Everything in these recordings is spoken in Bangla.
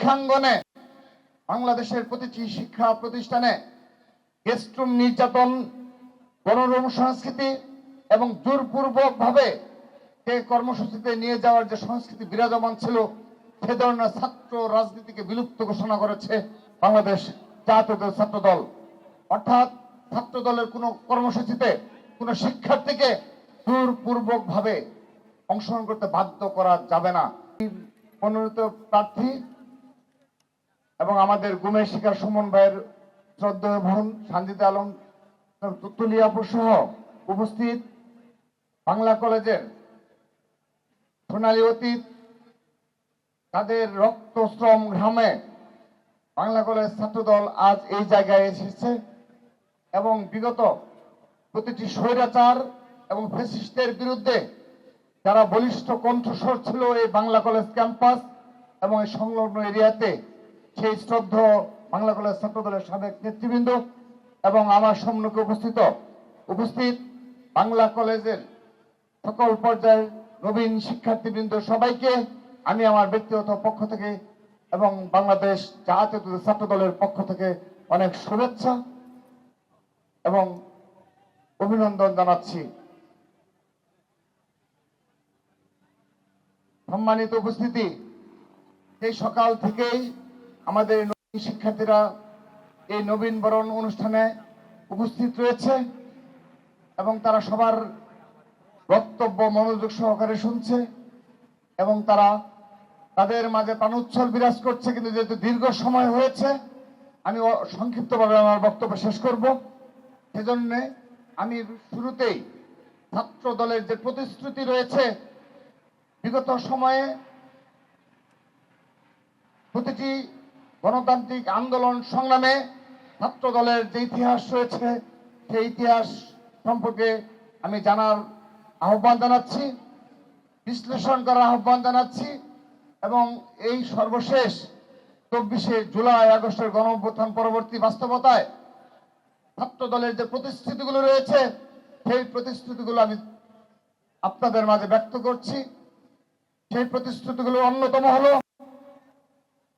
শিক্ষাঙ্গনে বাংলাদেশের প্রতিটি শিক্ষা প্রতিষ্ঠানে গেস্টরুম নির্যাতন, গণরুম সংস্কৃতি এবং জোরপূর্বক ভাবে কর্মসূচিতে নিয়ে যাওয়ার যে সংস্কৃতি বিরাজমান ছিল, সে ধরনের ছাত্র রাজনীতিকে বিলুপ্ত ঘোষণা করেছে বাংলাদেশ জাতীয় ছাত্র দল। অর্থাৎ ছাত্র দলের কোনো কর্মসূচিতে কোনো শিক্ষার্থীকে জোরপূর্বক ভাবে অংশগ্রহণ করতে বাধ্য করা যাবে না। মনোনীত প্রার্থী এবং আমাদের গুমের শিকার সুমন ভাইয়ের শ্রদ্ধেয় বোন সানজিদা আলম তুতুলিয়াপুর সহ উপস্থিত বাংলা কলেজের সোনালী অতীত, তাদের রক্ত শ্রম ঘামে বাংলা কলেজ ছাত্রদল আজ এই জায়গায় এসেছে এবং বিগত প্রতিটি স্বৈরাচার এবং ফ্যাসিস্টের বিরুদ্ধে যারা বলিষ্ঠ কণ্ঠস্বর ছিল এই বাংলা কলেজ ক্যাম্পাস এবং এই সংলগ্ন এরিয়াতে, সেই শ্রদ্ধেয় বাংলা কলেজ ছাত্রদলের সাবেক নেতৃবৃন্দ এবং আমার সম্মুখে উপস্থিত বাংলা কলেজের সকল পর্যায়ের নবীন শিক্ষার্থীবৃন্দ সবাইকে আমি আমার ব্যক্তিগত পক্ষ থেকে এবং বাংলাদেশ জাতীয় ছাত্রদলের পক্ষ থেকে অনেক শুভেচ্ছা এবং অভিনন্দন জানাচ্ছি। সম্মানিত উপস্থিতি, এই সকাল থেকেই আমাদের নবীন শিক্ষার্থীরা এই নবীন বরণ অনুষ্ঠানে উপস্থিত রয়েছে এবং তারা সবার বক্তব্য মনোযোগ সহকারে শুনছে এবং তারা তাদের মাঝে প্রাণোচ্ছল বিরাজ করছে। কিন্তু যেহেতু দীর্ঘ সময় হয়েছে, আমি সংক্ষিপ্তভাবে আমার বক্তব্য শেষ করব। সেজন্য আমি শুরুতেই ছাত্র দলের যে প্রতিশ্রুতি রয়েছে, বিগত সময়ে প্রতিটি গণতান্ত্রিক আন্দোলন সংগ্রামে ছাত্র দলের যে ইতিহাস রয়েছে, সেই ইতিহাস সম্পর্কে আমি জানার আহ্বান জানাচ্ছি, বিশ্লেষণ করার আহ্বান জানাচ্ছি এবং এই সর্বশেষ 24শে জুলাই আগস্টের গণঅভ্যুত্থান পরবর্তী বাস্তবতায় ছাত্র দলের যে প্রতিশ্রুতিগুলো রয়েছে, সেই প্রতিশ্রুতিগুলো আমি আপনাদের মাঝে ব্যক্ত করছি। সেই প্রতিশ্রুতিগুলো অন্যতম হলো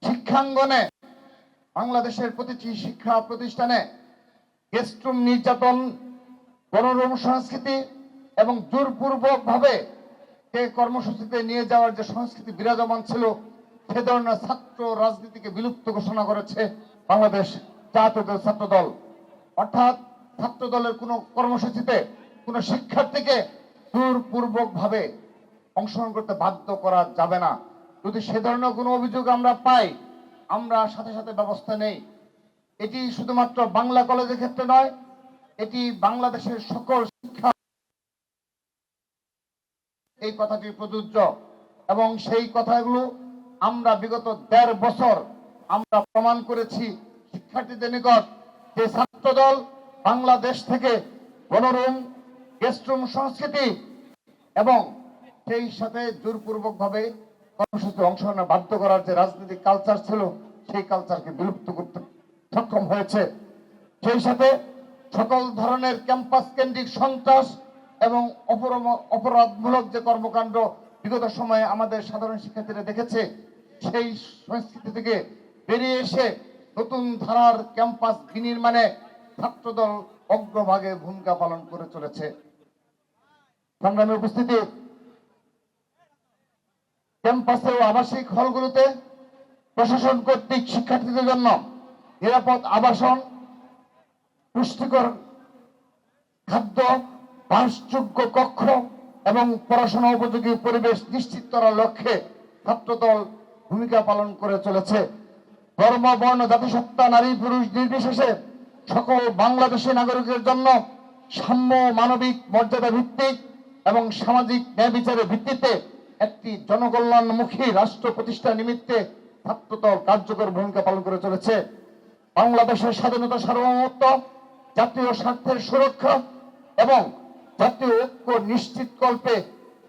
শিক্ষাঙ্গনে বাংলাদেশের প্রতিটি শিক্ষা প্রতিষ্ঠানে গেস্টরুম নির্যাতন, গণরুম সংস্কৃতি এবং জোরপূর্বক ভাবে কর্মসূচিতে নিয়ে যাওয়ার যে সংস্কৃতি বিরাজমান ছিল, সে ধরনের ছাত্র রাজনীতিকে বিলুপ্ত ঘোষণা করেছে বাংলাদেশ জাতীয় ছাত্র দল। অর্থাৎ ছাত্র দলের কোনো কর্মসূচিতে কোনো শিক্ষার্থীকে জোরপূর্বক ভাবে অংশগ্রহণ করতে বাধ্য করা যাবে না। যদি সে ধরনের কোনো অভিযোগ আমরা পাই, আমরা সাথে সাথে ব্যবস্থা নেই। এটি শুধুমাত্র বাংলা কলেজের ক্ষেত্রে নয়, এটি বাংলাদেশের সকল শিক্ষা এই কথাটি প্রযোজ্য এবং সেই কথাগুলো আমরা বিগত 1.5 বছর আমরা প্রমাণ করেছি শিক্ষার্থীদের নিকট যে ছাত্রদল বাংলাদেশ থেকে গণরুম, গেস্টরুম সংস্কৃতি এবং সেই সাথে জোরপূর্বক ভাবে কর্মসূচিতে অংশগ্রহণে বাধ্য করার যে রাজনৈতিক কালচার ছিল, সেই কালচারকে বিলুপ্ত করতে সক্ষম হয়েছে। সেই সাথে সকল ধরনের ক্যাম্পাস কেন্দ্রিক সন্ত্রাস এবং অপরাধমূলক যে কর্মকাণ্ড বিগত সময়ে আমাদের সাধারণ শিক্ষার্থীরা দেখেছে, সেই সংস্কৃতি থেকে বেরিয়ে এসে নতুন ধারার ক্যাম্পাস বিনির্মাণে ছাত্রদল অগ্রভাগে ভূমিকা পালন করে চলেছে। সংগ্রামী উপস্থিতি, ক্যাম্পাসে ও আবাসিক হলগুলোতে প্রশাসন কর্তৃক শিক্ষার্থীদের জন্য নিরাপদ আবাসন, পুষ্টিকর খাদ্য, বাসযোগ্য কক্ষ এবং পড়াশোনা উপযোগী পরিবেশ নিশ্চিত করার লক্ষ্যে ছাত্রদল ভূমিকা পালন করে চলেছে। ধর্ম, বর্ণ, জাতিসত্তা, নারী পুরুষ নির্বিশেষে সকল বাংলাদেশী নাগরিকের জন্য সাম্য, মানবিক মর্যাদা ভিত্তিক এবং সামাজিক ন্যায় বিচারের ভিত্তিতে একটি জনকল্যাণমুখী রাষ্ট্র প্রতিষ্ঠা নিমিত্তে ছাত্রদল কার্যকর ভূমিকা পালন করে চলেছে। বাংলাদেশের স্বাধীনতা, সার্বভৌমত্ব, জাতীয় স্বার্থের সুরক্ষা এবং জাতীয় ঐক্য নিশ্চিতকল্পে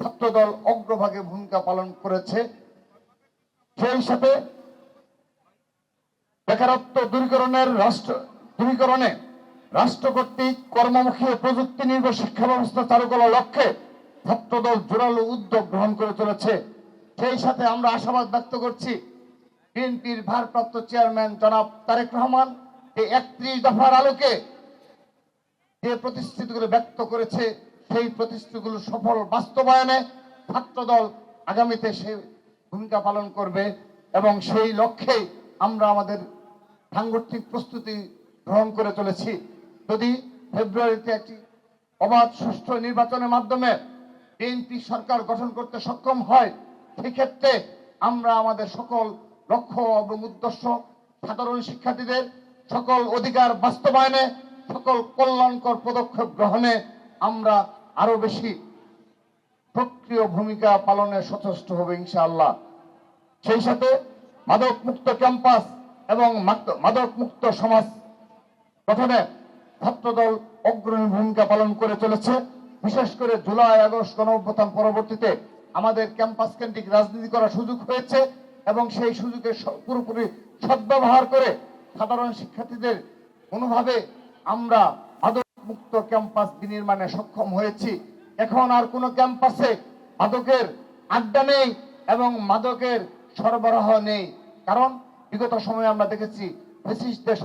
ছাত্রদল অগ্রভাগে ভূমিকা পালন করেছে। সেই সাথে বেকারত্ব দূরীকরণে রাষ্ট্র কর্তৃক কর্মমুখী প্রযুক্তি নির্ভর শিক্ষা ব্যবস্থা চালু করার লক্ষ্যে ছাত্রদল জোরালো উদ্যোগ গ্রহণ করে চলেছে। সেই সাথে আমরা আশাবাদ ব্যক্ত করছি, বিএনপির ভারপ্রাপ্ত চেয়ারম্যান জনাব তারেক রহমান এই 31 দফার আলোকে যে প্রতিশ্রুতিগুলো ব্যক্ত করেছে সেই প্রতিশ্রুতিগুলো সফল বাস্তবায়নে ছাত্রদল আগামীতে সেই ভূমিকা পালন করবে এবং সেই লক্ষ্যে আমরা আমাদের সাংগঠনিক প্রস্তুতি গ্রহণ করে চলেছি। যদি ফেব্রুয়ারিতে একটি অবাধ সুষ্ঠু নির্বাচনের মাধ্যমে বিএনপি সরকার গঠন করতে সক্ষম হয়, সেক্ষেত্রে আমরা আমাদের সকল লক্ষ্য এবং উদ্দেশ্য, সাধারণ শিক্ষার্থীদের সকল অধিকার বাস্তবায়নে, সকল কল্যাণকর পদক্ষেপ গ্রহণে আমরা আরো বেশি সক্রিয় ভূমিকা পালনে সচেষ্ট হবে ইনশাআল্লাহ। সেই সাথে মাদক মুক্ত ক্যাম্পাস এবং মাদক মুক্ত সমাজ গঠনে ছাত্রদল অগ্রণী ভূমিকা পালন করে চলেছে। বিশেষ করে জুলাই আগস্ট গণঅভ্যুত্থান পরবর্তীতে আমাদের ক্যাম্পাস কেন্দ্রিক রাজনীতি করার সুযোগ হয়েছে এবং সেই সুযোগের পুরোপুরি সদ্ব্যবহার করে সাধারণ শিক্ষার্থীদের কোনোভাবে আমরা মাদক মুক্ত ক্যাম্পাস বিনির্মাণে সক্ষম হয়েছি। এখন আর কোনো ক্যাম্পাসে মাদকের আড্ডা নেই এবং মাদকের সরবরাহ নেই, কারণ বিগত সময়ে আমরা দেখেছি ফ্যাসিস্টদের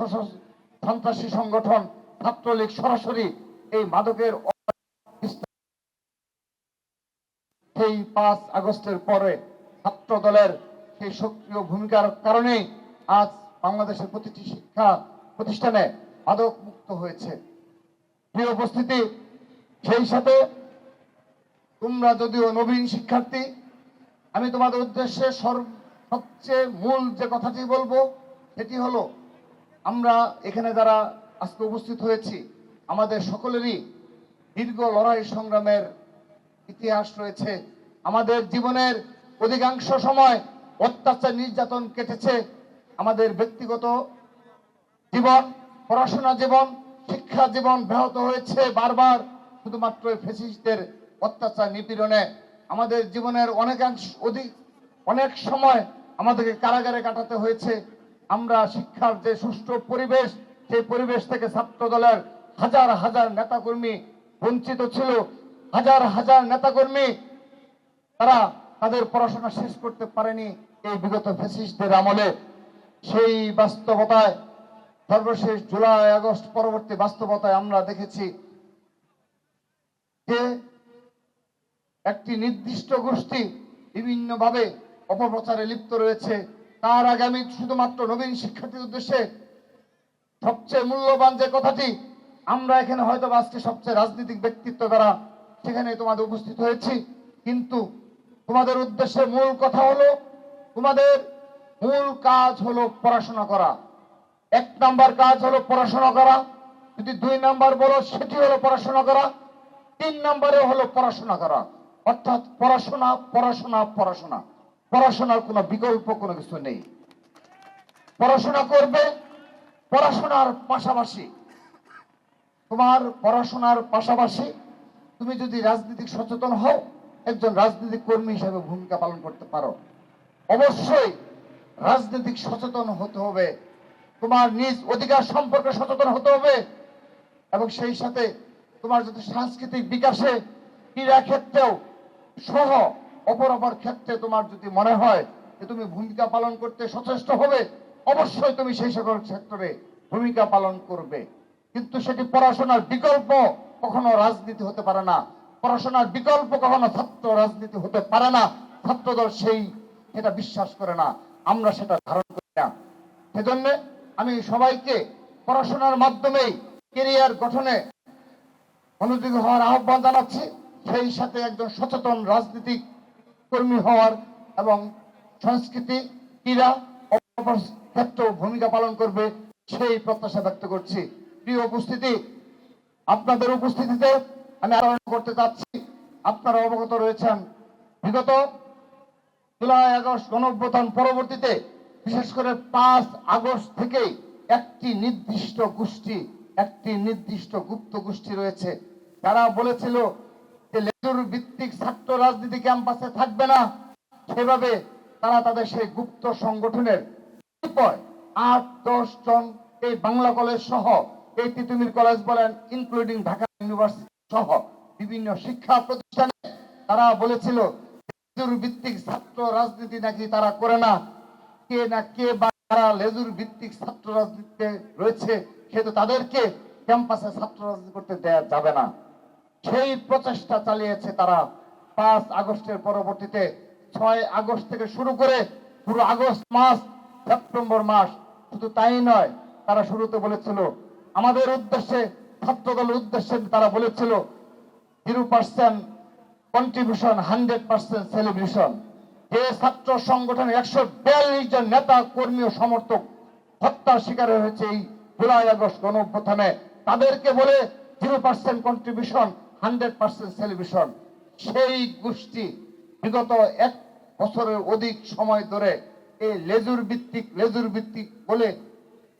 সন্ত্রাসী সংগঠন ছাত্রলীগ সরাসরি এই মাদকের সেই 5 আগস্টের পরে ছাত্র দলের সেই সক্রিয় ভূমিকার কারণে আজ বাংলাদেশের প্রতিটি শিক্ষা প্রতিষ্ঠানে মাদক মুক্ত হয়েছে। প্রিয় উপস্থিতি, সেই সাথে তোমরা যদিও নবীন শিক্ষার্থী, আমি তোমাদের উদ্দেশ্যে সবচেয়ে মূল যে কথাটি বলবো সেটি হলো, আমরা এখানে যারা আজকে উপস্থিত হয়েছি আমাদের সকলেরই দীর্ঘ লড়াই সংগ্রামের ইতিহাস রয়েছে। আমাদের জীবনের অধিকাংশ সময় অত্যাচার নির্যাতন কেটেছে। আমাদের ব্যক্তিগত জীবন, পড়াশোনা জীবন, শিক্ষা জীবন ব্যাহত হয়েছে বারবার শুধুমাত্র ফ্যাসিস্টদের অত্যাচার নিপীড়নে। আমাদের জীবনের অনেক সময় আমাদেরকে কারাগারে কাটাতে হয়েছে। আমরা শিক্ষার যে সুষ্ঠু পরিবেশ, সেই পরিবেশ থেকে ছাত্র দলের হাজার হাজার নেতাকর্মী বঞ্চিত ছিল। হাজার হাজার নেতাকর্মী তারা তাদের পড়াশোনা শেষ করতে পারেনি এই বিগত ফ্যাসিস্টদের আমলে। সেই বাস্তবতায় সর্বশেষ জুলাই আগস্ট পরবর্তী বাস্তবতায় আমরা দেখেছি যে একটি নির্দিষ্ট গোষ্ঠী বিভিন্নভাবে অপপ্রচারে লিপ্ত রয়েছে। তার আগামী শুধুমাত্র নবীন শিক্ষার্থীর উদ্দেশ্যে সবচেয়ে মূল্যবান যে কথাটি, আমরা এখানে হয়তো আজকে সবচেয়ে রাজনৈতিক ব্যক্তিত্ব দ্বারা সেখানে তোমাদের উপস্থিত হয়েছি, কিন্তু তোমাদের উদ্দেশ্যে মূল কথা হলো, তোমাদের মূল কাজ হলো পড়াশোনা করা। 1 নাম্বার কাজ হলো পড়াশোনা করা। যদি 2 নাম্বার বলো সেটি হলো পড়াশোনা করা। 3 নাম্বারে হলো পড়াশোনা করা। অর্থাৎ পড়াশোনা পড়াশোনা পড়াশোনা, পড়াশোনার কোনো বিকল্প কোনো কিছু নেই। পড়াশোনা করবে, পড়াশোনার পাশাপাশি তোমার পড়াশোনার পাশাপাশি তুমি যদি রাজনৈতিক সচেতন হও, একজন রাজনৈতিক কর্মী হিসেবে ভূমিকা পালন করতে পারো। অবশ্যই রাজনৈতিক সচেতন হতে হবে, তোমার নিজ অধিকার সম্পর্কে সচেতন হতে হবে এবং সেই সাথে তোমার যদি সাংস্কৃতিক বিকাশে, ক্রীড়া ক্ষেত্রেও সহ অপর ক্ষেত্রে তোমার যদি মনে হয় যে তুমি ভূমিকা পালন করতে সচেষ্ট হবে, অবশ্যই তুমি সেই সকল সেক্টরে ভূমিকা পালন করবে। কিন্তু সেটি পড়াশোনার বিকল্প কখনো রাজনীতি হতে পারে না। পড়াশোনার বিকল্প কখনো ছাত্র রাজনীতি হতে পারে না। ছাত্রদল সেটা বিশ্বাস করে না, আমরা সেটা ধারণ করি না। সেজন্য আমি সবাইকে পড়াশোনার মাধ্যমেই ক্যারিয়ার গঠনে মনোযোগী হওয়ার আহ্বান জানাচ্ছি। সেই সাথে একজন সচেতন রাজনীতিক কর্মী হওয়ার এবং সংস্কৃতি, ক্রীড়া ক্ষেত্রেও ভূমিকা পালন করবে সেই প্রত্যাশা ব্যক্ত করছি। প্রিয় উপস্থিতি, আপনাদের উপস্থিতিতে আমি আহ্বান করতে চাচ্ছি, আপনারা অবগত রয়েছেন বিগত জুলাই আগস্ট গণঅভ্যুত্থান পরবর্তীতে বিশেষ করে 5 আগস্ট থেকেই একটি নির্দিষ্ট গুপ্ত গোষ্ঠী রয়েছে, যারা বলেছিল যে লেজুর ভিত্তিক ছাত্র রাজনীতি ক্যাম্পাসে থাকবে না। সেভাবে তারা তাদের সেই গুপ্ত সংগঠনের 8-10 জন এই বাংলা কলেজ সহ, এই তিতুমির কলেজ বলেন, ইনক্লুডিং ঢাকা ইউনিভার্সিটি সহ বিভিন্ন শিক্ষা প্রতিষ্ঠানে তারা বলেছিল লেজুর ভিত্তিক ছাত্র রাজনীতি নাকি তারা করে না। কে না কে বা যারা লেজুর ভিত্তিক ছাত্র রাজনীতিতে রয়েছে সেহেতু তাদেরকে ক্যাম্পাসে ছাত্র রাজনীতি করতে দেওয়া যাবে না, সেই প্রচেষ্টা চালিয়েছে তারা। 5 আগস্টের পরবর্তীতে 6 আগস্ট থেকে শুরু করে পুরো আগস্ট মাস, সেপ্টেম্বর মাস, শুধু তাই নয়, তারা শুরুতে বলেছিল আমাদের উদ্দেশ্যে, ছাত্রদলের উদ্দেশ্যে তারা বলেছিল 0% কন্ট্রিবিউশন, 100% সেলিব্রেশন। যে ছাত্র সংগঠনের 142 জন নেতা কর্মী ও সমর্থক হত্যার শিকার হয়েছে এই জুলাই আগস্ট গণ অভ্যুত্থানে, তাদেরকে বলে 0% কন্ট্রিবিউশন, 100% সেলিব্রেশন। সেই গোষ্ঠী বিগত 1 বছরের অধিক সময় ধরে এই লেজুর ভিত্তিক বলে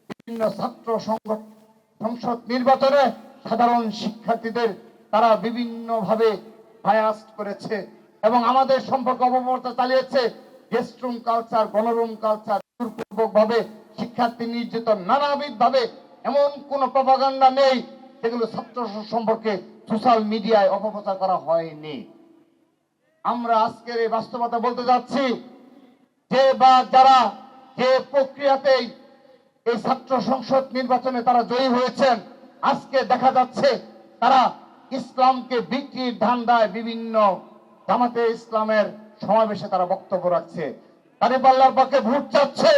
বিভিন্ন ছাত্র সংসদ নির্বাচনে সাধারণ শিক্ষার্থীদের তারা বিভিন্নভাবে বায়াস্ট করেছে এবং আমাদের সম্পর্কে অপপ্রচার চালিয়েছে। গেস্টরুম কালচার, গণরুম কালচার, জোরপূর্বক ভাবে শিক্ষার্থী নির্যাতন, নানাবিধ ভাবে এমন কোন প্রপাগান্ডা নেই যেগুলো ছাত্র সম্পর্কে সোশ্যাল মিডিয়ায় অপপ্রচার করা হয়নি। আমরা আজকের এই বাস্তবতা বলতে যাচ্ছি যে বা যারা যে প্রক্রিয়াতেই এই ছাত্র সংসদ নির্বাচনে তারা জয়ী হয়েছেন, আজকে দেখা যাচ্ছে তারা ইসলামকে বিক্রির ধান্দায় বিভিন্ন জামাতে ইসলামের সমাবেশে তারা বক্তব্য রাখছে, দাঁড়িপাল্লার পক্ষে ভোট চাচ্ছে।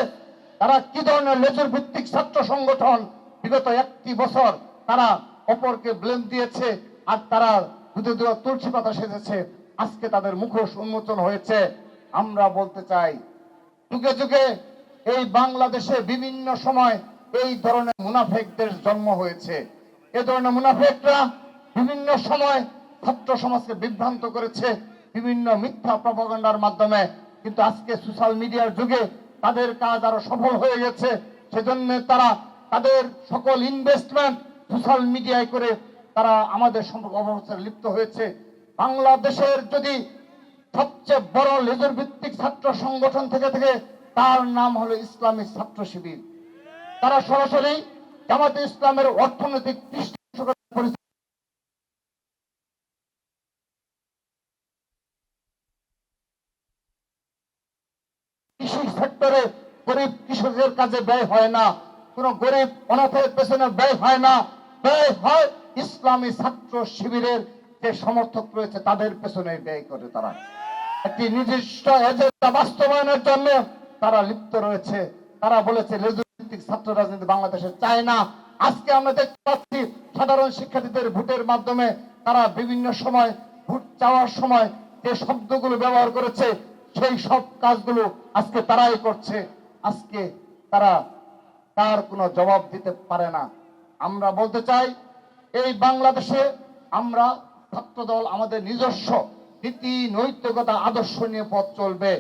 তারা কি ধরনের লেজুর ভিত্তিক ছাত্র সংগঠন, বিগত 1টি বছর তারা অপরকে ব্লেম দিয়েছে আর তারা দুধে দুধে তুলসী পাতা সেজেছে। আজকে তাদের মুখোশ উন্মোচন হয়েছে। আমরা বলতে চাই, যুগে যুগে এই বাংলাদেশে বিভিন্ন সময় এই ধরনের মুনাফেকদের জন্ম হয়েছে। এ ধরনের মুনাফেকরা বিভিন্ন সময় ছাত্র সমাজকে বিভ্রান্ত করেছে বিভিন্ন মিথ্যা প্রপাগান্ডার মাধ্যমে, কিন্তু আজকে সোশ্যাল মিডিয়ার যুগে তাদের কাজ আরো সফল হয়ে গেছে। সেজন্য তারা তাদের সকল ইনভেস্টমেন্ট সোশ্যাল মিডিয়ায় করে তারা আমাদের সম্পর্কে অপপ্রচারে লিপ্ত হয়েছে। বাংলাদেশের যদি সবচেয়ে বড় লেজুর ভিত্তিক ছাত্র সংগঠন থেকে থেকে তার নাম হলো ইসলামী ছাত্র শিবির। তারা সরাসরি জামাতে ইসলামের অর্থনৈতিক কৃষি সেক্টরে গরিব কৃষকের কাজে ব্যয় হয় না, কোন গরিব অনাথের পেছনে ব্যয় হয় না, ব্যয় হয় ইসলামী ছাত্র শিবিরের যে সমর্থক রয়েছে তাদের পেছনে ব্যয় করে। তারা একটি নির্দিষ্ট এজেন্ডা বাস্তবায়নের জন্য তারা লিপ্ত রয়েছে। তারা বলেছে লেজুভিত্তিক ছাত্র রাজনীতি বাংলাদেশে চায় না। আজকে আমরা দেখতে পাচ্ছি সাধারণ শিক্ষার্থীদের ভোটের মাধ্যমে তারা বিভিন্ন সময় ভোট চাওয়ার সময় যে শব্দগুলো ব্যবহার করেছে সেই সব কাজগুলো আজকে তারাই করছে। আজকে তারা তার কোনো জবাব দিতে পারে না। আমরা বলতে চাই, এই বাংলাদেশে আমরা ছাত্রদল আমাদের নিজস্ব নীতি নৈতিকতা আদর্শ নিয়ে পথ চলবে।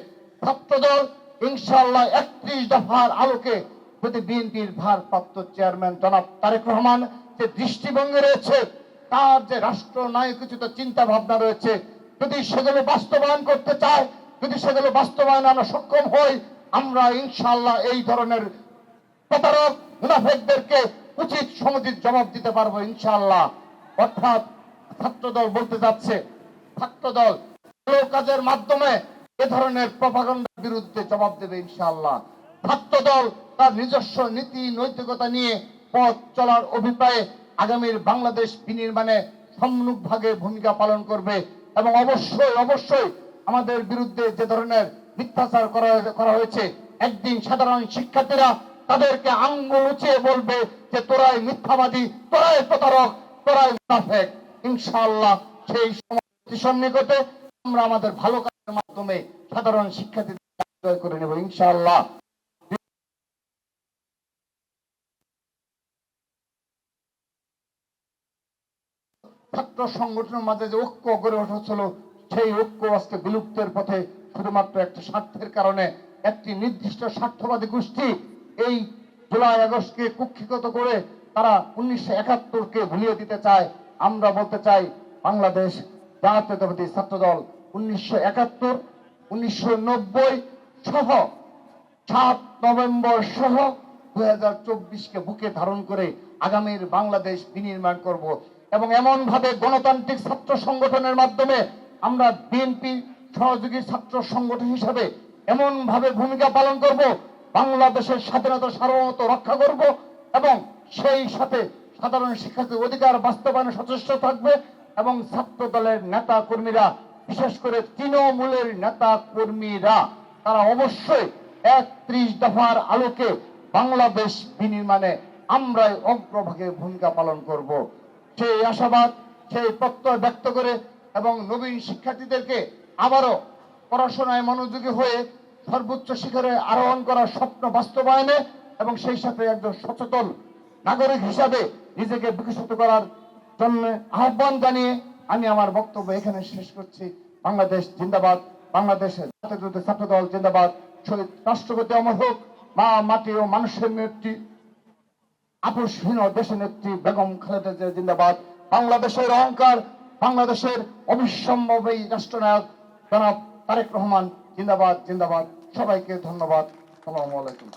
ছাত্রদল ইনশাআল্লাহ 31 দফার আলোকে যদি বিএনপির ভারপ্রাপ্ত চেয়ারম্যান জনাব তারেক রহমান যে দৃষ্টিভঙ্গি রয়েছে, তার যে রাষ্ট্র নায়কোচিত চিন্তা ভাবনা রয়েছে, যদি সেগুলো বাস্তবায়ন করতে চায়, যদি সেগুলো বাস্তবায়নে আমরা সক্ষম হই, আমরা ইনশাআল্লাহ এই ধরনের প্রতারক মুনাফেকদেরকে উচিত সমুচিত জবাব দিতে পারবো ইনশাআল্লাহ। অর্থাৎ ছাত্রদল বলতে যাচ্ছে, ছাত্রদল ভালো কাজের মাধ্যমে এ ধরনের প্রপাগান্ডার বিরুদ্ধে জবাব দেবে ইনশাআল্লাহ। ছাত্রদল তার নিজস্ব নীতি নৈতিকতা নিয়ে পথ চলার অভিপ্রায়ে আগামীর বাংলাদেশ বিনির্মাণে সম্মুখভাগে ভূমিকা পালন করবে এবং অবশ্যই আমাদের বিরুদ্ধে যে ধরনের মিথ্যাচার করা হয়েছে, একদিন সাধারণ শিক্ষার্থীরা তাদেরকে আঙ্গুল উঁচিয়ে বলবে যে তোরাই মিথ্যাবাদী, তোরাই প্রতারক, তোরাই মুনাফেক। ইনশাআল্লাহ সেই সন্নিকটে আমরা আমাদের ভালো কাজের মাধ্যমে সাধারণ শিক্ষার্থীদের জয় করে নেব ইনশাআল্লাহ। ছাত্র সংগঠনের মাঝে যে ঐক্য গড়ে উঠেছিল, সেই ঐক্য আজকে বিলুপ্তের পথে শুধুমাত্র একটা স্বার্থের কারণে। একটি নির্দিষ্ট স্বার্থবাদী গোষ্ঠী এই জুলাই আগস্টকে কুক্ষিগত করে তারা 1971কে ভুলিয়ে দিতে চায়। আমরা বলতে চাই, বাংলাদেশ জাতীয়তাবাদী ছাত্রদল 1971, 1990 সহ 7 নভেম্বর সহ 2024কে বুকে ধারণ করে আগামীর বাংলাদেশ বিনির্মাণ করব এবং এমন ভাবে গণতান্ত্রিক ছাত্র সংগঠনের মাধ্যমে আমরা বিএনপি সহযোগী ছাত্র সংগঠন হিসাবে এমন ভাবে ভূমিকা পালন করব, বাংলাদেশের স্বাধীনতা সার্বভৌমত্ব রক্ষা করব এবং সেই সাথে সাধারণ শিক্ষার্থীর অধিকার বাস্তবায়নে সচেষ্ট থাকবে এবং ছাত্র দলের নেতা কর্মীরা, বিশেষ করে তৃণমূলের নেতা কর্মীরা, তারা অবশ্যই 31 দফার আলোকে বাংলাদেশ বিনির্মাণে আমরাই অগ্রভাগে ভূমিকা পালন করব। সেই আশাবাদ, সেই প্রত্যয় ব্যক্ত করে এবং নবীন শিক্ষার্থীদেরকে আবারও পড়াশোনায় মনোযোগী হয়ে সর্বোচ্চ শিখরে আরোহণ করার স্বপ্ন বাস্তবায়নে এবং সেই সাথে একজন সচেতন নাগরিক হিসাবে নিজেকে বিকশিত করার জন্য আহ্বান জানিয়ে আমি আমার বক্তব্য এখানে শেষ করছি। বাংলাদেশ জিন্দাবাদ, বাংলাদেশের জাতীয়তাবাদী ছাত্রদল জিন্দাবাদ, শহীদ রাষ্ট্রপতি অমর হোক, মা মাটি ও মানুষের নেত্রী আপোষহীন দেশের নেত্রী বেগম খালেদা জিয়া জিন্দাবাদ, বাংলাদেশের অহংকার, বাংলাদেশের অবিস্মরণীয় রাষ্ট্রনায়ক জনাব তারেক রহমান জিন্দাবাদ জিন্দাবাদ। সবাইকে ধন্যবাদ। আসসালামু আলাইকুম।